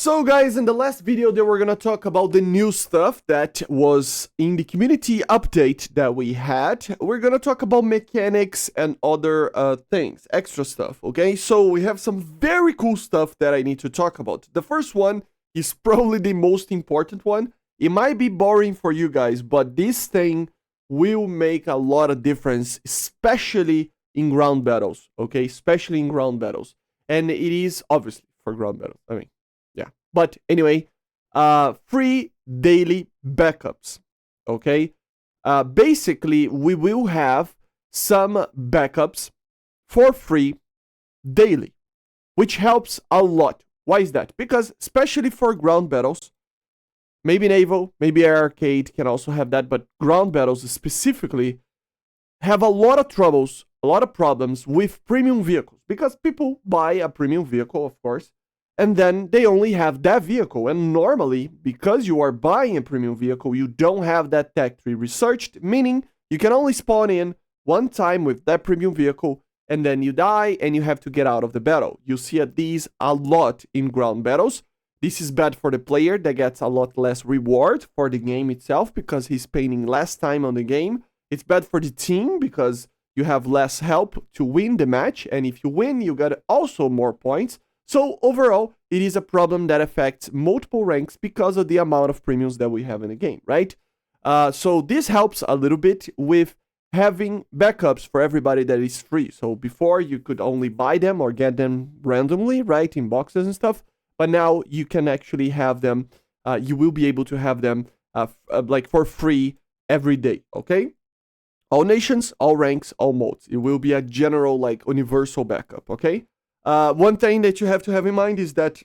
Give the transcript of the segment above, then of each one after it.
So guys, in the last video that we're gonna talk about the new stuff that was in the community update that we had. We're gonna talk about mechanics and other things, extra stuff, okay? So we have some very cool stuff that I need to talk about. The first one is probably the most important one. It might be boring for you guys, but this thing will make a lot of difference, especially in ground battles, okay? Especially in ground battles. And it is obviously for ground battles, I mean. Yeah, but anyway, free daily backups, okay? Basically, we will have some backups for free daily, which helps a lot. Why is that? Because especially for ground battles, maybe Naval, maybe Air Arcade can also have that, but ground battles specifically have a lot of troubles, a lot of problems with premium vehicles, because people buy a premium vehicle, of course, and then they only have that vehicle. And normally, because you are buying a premium vehicle, you don't have that tech tree researched, meaning you can only spawn in one time with that premium vehicle, and then you die and you have to get out of the battle. You see these a lot in ground battles. This is bad for the player that gets a lot less reward for the game itself because he's spending less time on the game. It's bad for the team because you have less help to win the match, and if you win, you get also more points. So overall, it is a problem that affects multiple ranks because of the amount of premiums that we have in the game, right? So this helps a little bit with having backups for everybody that is free. So before you could only buy them or get them randomly, right, in boxes and stuff. But now you can actually have them, you will be able to have them like for free every day, okay? All nations, all ranks, all modes. It will be a general, like, universal backup, okay? One thing that you have to have in mind is that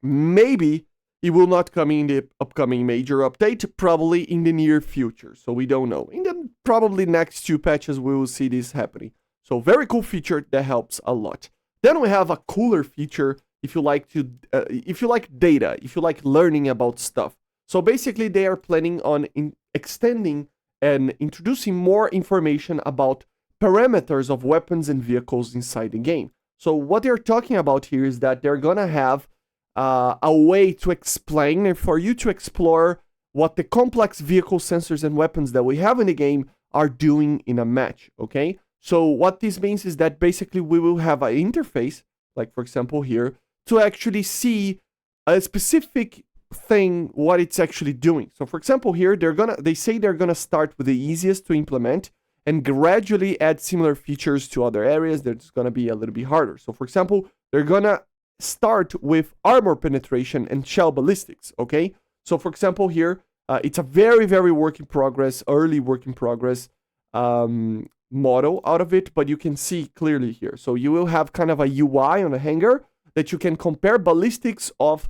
maybe it will not come in the upcoming major update, probably in the near future. So we don't know. In the probably next 2 patches, we will see this happening. So very cool feature that helps a lot. Then we have a cooler feature if you like data, if you like learning about stuff. So basically, they are planning on extending and introducing more information about parameters of weapons and vehicles inside the game. So what they're talking about here is that they're gonna have a way to explain and for you to explore what the complex vehicle sensors and weapons that we have in the game are doing in a match, okay? So what this means is that basically we will have an interface, like for example here, to actually see a specific thing, what it's actually doing. So for example here, they say they're gonna start with the easiest to implement and gradually add similar features to other areas that's going to be a little bit harder. So for example, they're going to start with armor penetration and shell ballistics, okay? So for example here, it's a very, very work in progress, early work in progress model out of it, but you can see clearly here. So you will have kind of a UI on a hanger that you can compare ballistics of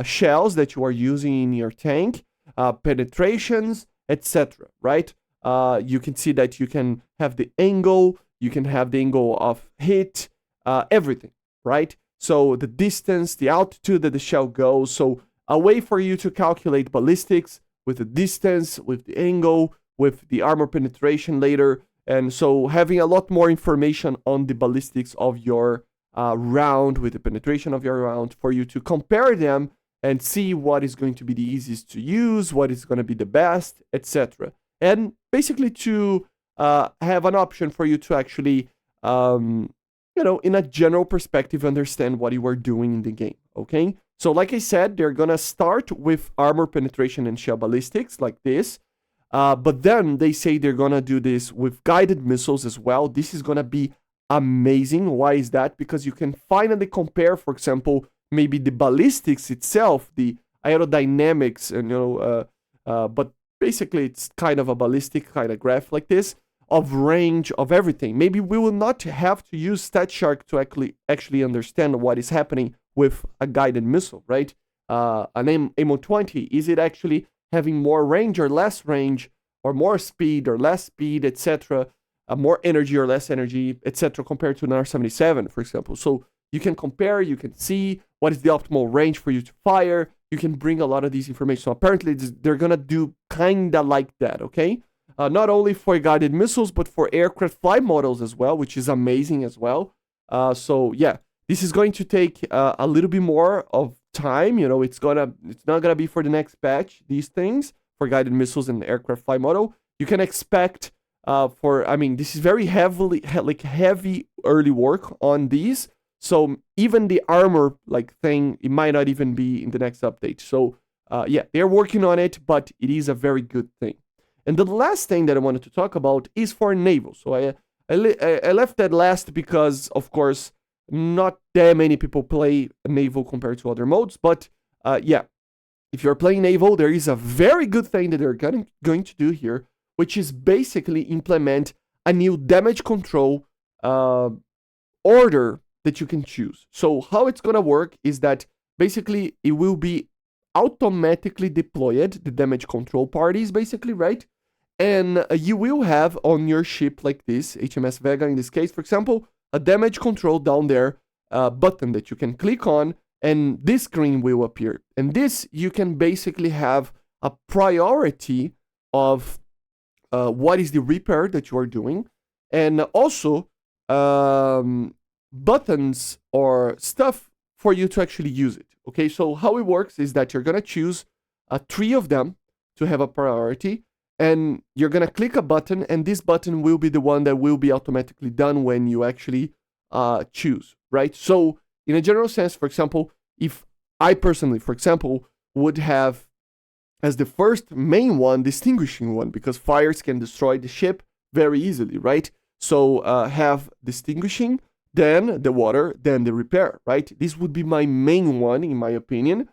shells that you are using in your tank, penetrations, etc., right? You can see that you can have the angle, you can have the angle of hit, everything, right? So the distance, the altitude that the shell goes. So a way for you to calculate ballistics with the distance, with the angle, with the armor penetration later. And so having a lot more information on the ballistics of your round, with the penetration of your round, for you to compare them and see what is going to be the easiest to use, what is going to be the best, etc. And basically to have an option for you to actually, in a general perspective, understand what you are doing in the game, okay? So like I said, they're going to start with armor penetration and shell ballistics like this. But then they say they're going to do this with guided missiles as well. This is going to be amazing. Why is that? Because you can finally compare, for example, maybe the ballistics itself, the aerodynamics, but basically, it's kind of a ballistic kind of graph like this, of range of everything. Maybe we will not have to use StatShark to actually understand what is happening with a guided missile, right? An AMO-20, is it actually having more range or less range, or more speed or less speed, etc., more energy or less energy, etc., compared to an R-77, for example. So you can compare, you can see what is the optimal range for you to fire. You can bring a lot of these information. So apparently, they're going to do kind of like that, okay? Not only for guided missiles, but for aircraft flight models as well, which is amazing as well. So yeah, This is going to take a little bit more of time. You know, it's not gonna be for the next patch. These things for guided missiles and aircraft flight model, you can expect I mean, this is very heavy early work on these. So even the armor like thing, it might not even be in the next update. So yeah, they're working on it, but it is a very good thing. And the last thing that I wanted to talk about is for Naval. So I left that last because, of course, not that many people play Naval compared to other modes. But yeah, if you're playing Naval, there is a very good thing that they're going to do here, which is basically implement a new damage control order that you can choose. So how it's going to work is that basically it will be automatically deployed, the damage control parties, basically, right? And you will have on your ship like this, HMS Vega in this case, for example, a damage control down there button that you can click on, and this screen will appear. And this, you can basically have a priority of what is the repair that you are doing, and also buttons or stuff for you to actually use it. Okay, so how it works is that you're gonna choose 3 of them to have a priority, and you're gonna click a button, and this button will be the one that will be automatically done when you actually choose, right? So in a general sense, for example, if I personally, for example, would have as the first main one, distinguishing one, because fires can destroy the ship very easily, right? So have distinguishing, then the water, then the repair, right? This would be my main one, in my opinion.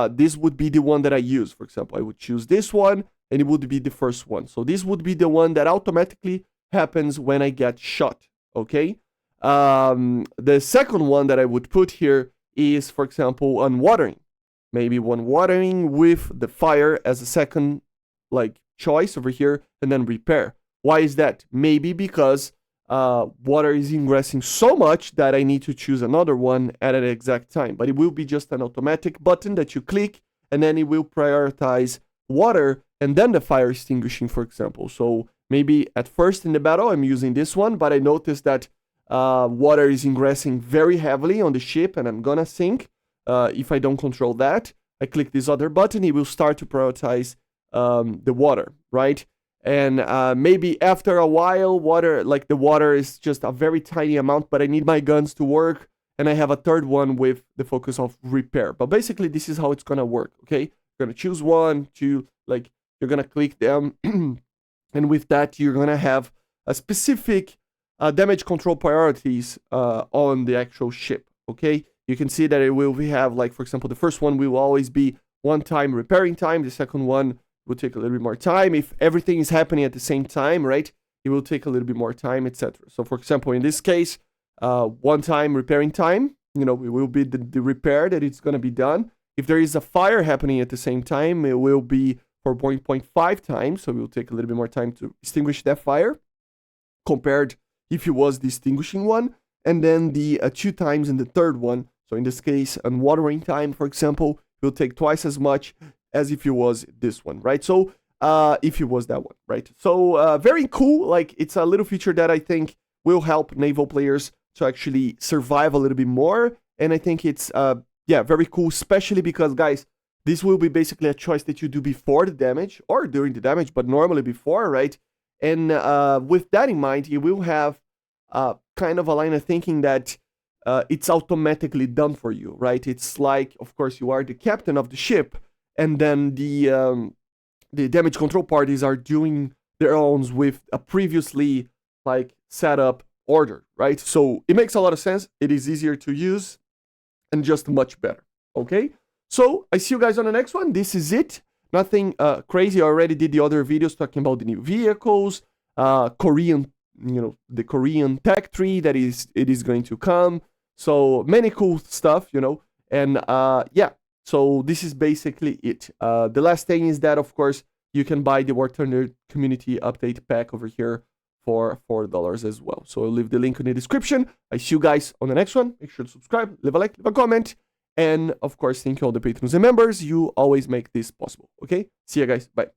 This would be the one that I use. For example, I would choose this one, and it would be the first one. So this would be the one that automatically happens when I get shot, okay? The second one that I would put here is, for example, unwatering. Maybe one watering with the fire as a second like choice over here, and then repair. Why is that? Maybe because water is ingressing so much that I need to choose another one at an exact time. But it will be just an automatic button that you click, and then it will prioritize water and then the fire extinguishing, for example. So maybe at first in the battle I'm using this one, but I noticed that water is ingressing very heavily on the ship and I'm gonna sink. If I don't control that, I click this other button, it will start to prioritize the water, right? And maybe after a while, the water is just a very tiny amount, but I need my guns to work, and I have a third one with the focus of repair. But basically, this is how it's gonna work, okay? You're gonna choose one, two, like, you're gonna click them, and with that, you're gonna have a specific damage control priorities on the actual ship, okay? You can see that it will have, like, for example, the first one will always be 1 time repairing time. The second one will take a little bit more time. If everything is happening at the same time, right, it will take a little bit more time, etc. So, for example, in this case, 1 time repairing time, you know, it will be the repair that it's going to be done. If there is a fire happening at the same time, it will be for 0.5 times. So it will take a little bit more time to extinguish that fire compared if it was the extinguishing one. And then the 2 times in the third one. So in this case, unwatering time, for example, will take twice as much as if it was this one, right? So if it was that one, right? So very cool. Like, it's a little feature that I think will help naval players to actually survive a little bit more. And I think it's, yeah, very cool, especially because, guys, this will be basically a choice that you do before the damage or during the damage, but normally before, right? And with that in mind, you will have kind of a line of thinking that it's automatically done for you, right? It's like, of course, you are the captain of the ship, and then the damage control parties are doing their own with a previously like set up order, right? So it makes a lot of sense. It is easier to use and just much better. Okay, so I see you guys on the next one. This is it. Nothing crazy. I already did the other videos talking about the new vehicles, Korean, you know, the Korean tech tree that it is going to come. So many cool stuff, you know, and yeah. So this is basically it. The last thing is that, of course, you can buy the War Thunder Community Update Pack over here for $4 as well. So I'll leave the link in the description. I see you guys on the next one. Make sure to subscribe, leave a like, leave a comment. And, of course, thank you all the patrons and members. You always make this possible, okay? See you guys. Bye.